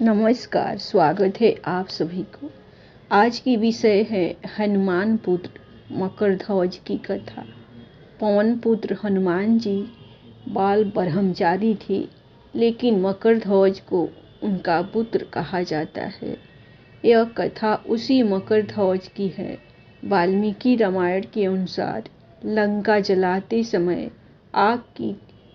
नमस्कार, स्वागत है आप सभी को। आज की विषय है हनुमान पुत्र मकरध्वज की कथा। पवन पुत्र हनुमान जी बाल ब्रह्मचारी थे, लेकिन मकरध्वज को उनका पुत्र कहा जाता है। यह कथा उसी मकरध्वज की है। वाल्मीकि रामायण के अनुसार लंका जलाते समय आग की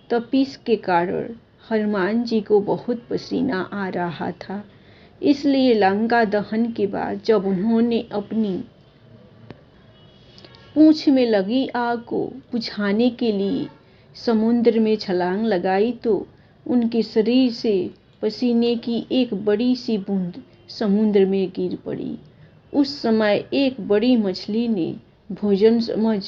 तपिश के कारण हनुमान जी को बहुत पसीना आ रहा था। इसलिए लंका दहन के बाद जब उन्होंने अपनी पूंछ में लगी आग को बुझाने के लिए समुद्र में छलांग लगाई तो उनके शरीर से पसीने की एक बड़ी सी बूंद समुद्र में गिर पड़ी। उस समय एक बड़ी मछली ने भोजन समझ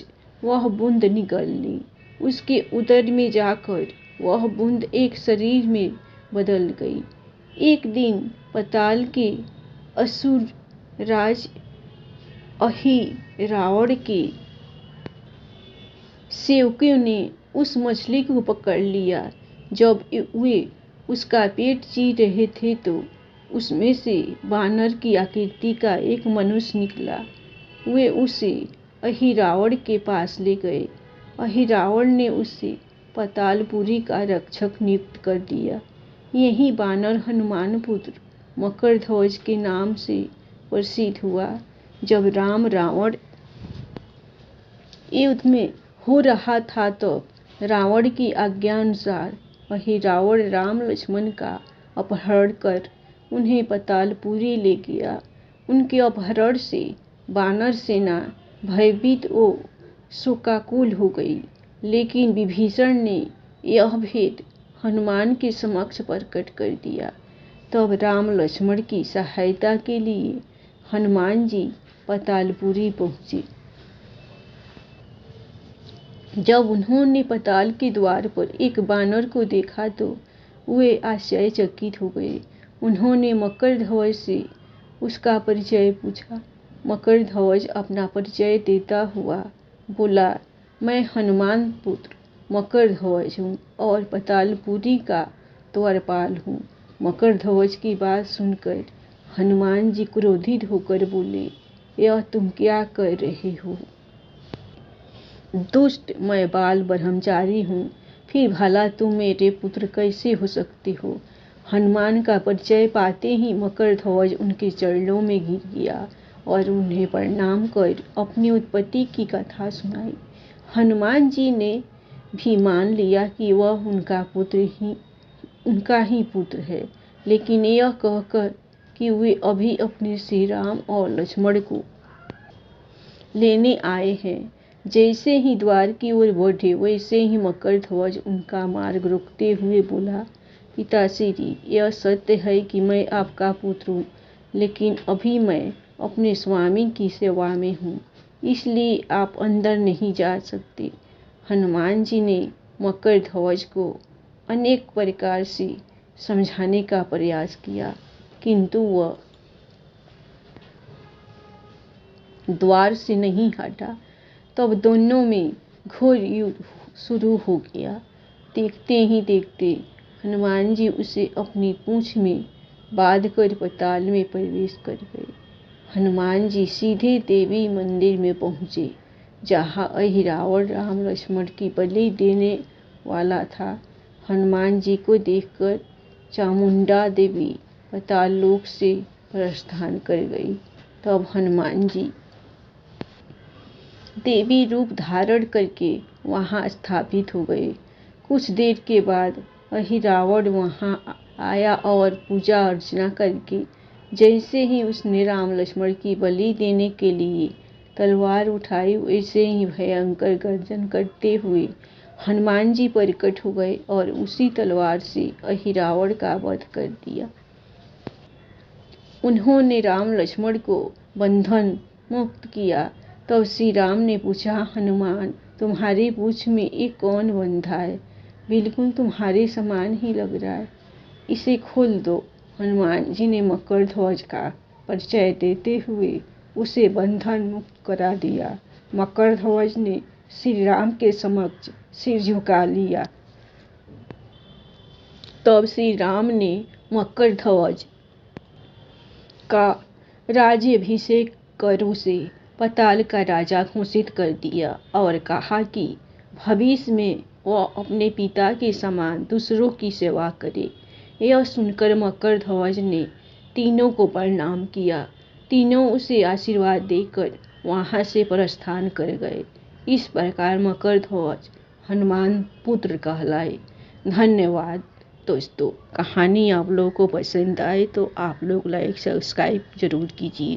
वह बूंद निगल ली। उसके उदर में जाकर वह बूंद एक शरीर में बदल गई। एक दिन पाताल के असुर राज अहिरावण के सेवकों ने उस मछली को पकड़ लिया। जब वे उसका पेट चीर रहे थे तो उसमें से वानर की आकृति का एक मनुष्य निकला। वे उसे अहिरावण के पास ले गए। अहिरावण ने उसे पातालपुरी का रक्षक नियुक्त कर दिया। यही वानर हनुमान पुत्र मकरध्वज के नाम से प्रसिद्ध हुआ। जब राम रावण युद्ध में हो रहा था तो रावण की आज्ञा अनुसार अहिरावण राम लक्ष्मण का अपहरण कर उन्हें पातालपुरी ले गया। उनके अपहरण से वानर सेना भयभीत और शोकाकुल हो गई, लेकिन विभीषण ने यह भेद हनुमान के समक्ष प्रकट कर दिया। तब राम लक्ष्मण की सहायता के लिए हनुमान जी पातालपुरी पहुंचे। जब उन्होंने पाताल के द्वार पर एक वानर को देखा तो वे आश्चर्यचकित हो गए। उन्होंने मकरध्वज से उसका परिचय पूछा। मकरध्वज अपना परिचय देता हुआ बोला, मैं हनुमान पुत्र मकरध्वज हूँ और पातालपुरी का द्वारपाल हूँ। मकरध्वज की बात सुनकर हनुमान जी क्रोधित होकर बोले, यह तुम क्या कर रहे हो? दुष्ट, मैं बाल ब्रह्मचारी हूँ, फिर भला तुम मेरे पुत्र कैसे हो सकते हो? हनुमान का परिचय पाते ही मकरध्वज उनके चरणों में गिर गया और उन्हें प्रणाम कर अपनी उत्पत्ति की कथा सुनाई। हनुमान जी ने भी मान लिया कि वह उनका ही पुत्र है, लेकिन यह कहकर कि वे अभी अपने श्री राम और लक्ष्मण को लेने आए हैं। जैसे ही द्वार की ओर बढ़े वैसे ही मकरध्वज उनका मार्ग रोकते हुए बोला, पिताश्री, यह सत्य है कि मैं आपका पुत्र हूँ, लेकिन अभी मैं अपने स्वामी की सेवा में हूँ, इसलिए आप अंदर नहीं जा सकते। हनुमान जी ने मकरध्वज को अनेक प्रकार से समझाने का प्रयास किया, किंतु वह द्वार से नहीं हटा। तब दोनों में घोर युद्ध शुरू हो गया। देखते ही देखते हनुमान जी उसे अपनी पूंछ में बांधकर पाताल में प्रवेश कर गए। हनुमान जी सीधे देवी मंदिर में पहुंचे, जहां अहिरावण राम लक्ष्मण की बलि देने वाला था। हनुमान जी को देखकर चामुंडा देवी पाताल लोक से प्रस्थान कर गई। तब हनुमान जी देवी रूप धारण करके वहां स्थापित हो गए। कुछ देर के बाद अहिरावण वहां आया और पूजा अर्चना करके जैसे ही उसने राम लक्ष्मण की बलि देने के लिए तलवार उठाई, वैसे ही भयंकर गर्जन करते हुए हनुमान जी प्रकट हो गए और उसी तलवार से अहिरावण का वध कर दिया। उन्होंने राम लक्ष्मण को बंधन मुक्त किया। तब श्री राम ने पूछा, हनुमान, तुम्हारी पूंछ में ये कौन बंधा है? बिल्कुल तुम्हारे समान ही लग रहा है, इसे खोल दो। हनुमान जी ने मकरध्वज का परिचय देते हुए उसे बंधन मुक्त करा दिया। मकरध्वज ने श्री राम के समक्ष सिर झुका लिया। तब श्री राम ने मकरध्वज का राज्याभिषेक कर उसे पाताल का राजा घोषित कर दिया और कहा कि भविष्य में वह अपने पिता के समान दूसरों की सेवा करे। यह सुनकर मकरध्वज ने तीनों को प्रणाम किया। तीनों उसे आशीर्वाद देकर वहां से प्रस्थान कर गए। इस प्रकार मकरध्वज हनुमान पुत्र कहलाए। धन्यवाद दोस्तों। कहानी आप लोगों को पसंद आए तो आप लोग लाइक सब्सक्राइब जरूर कीजिए।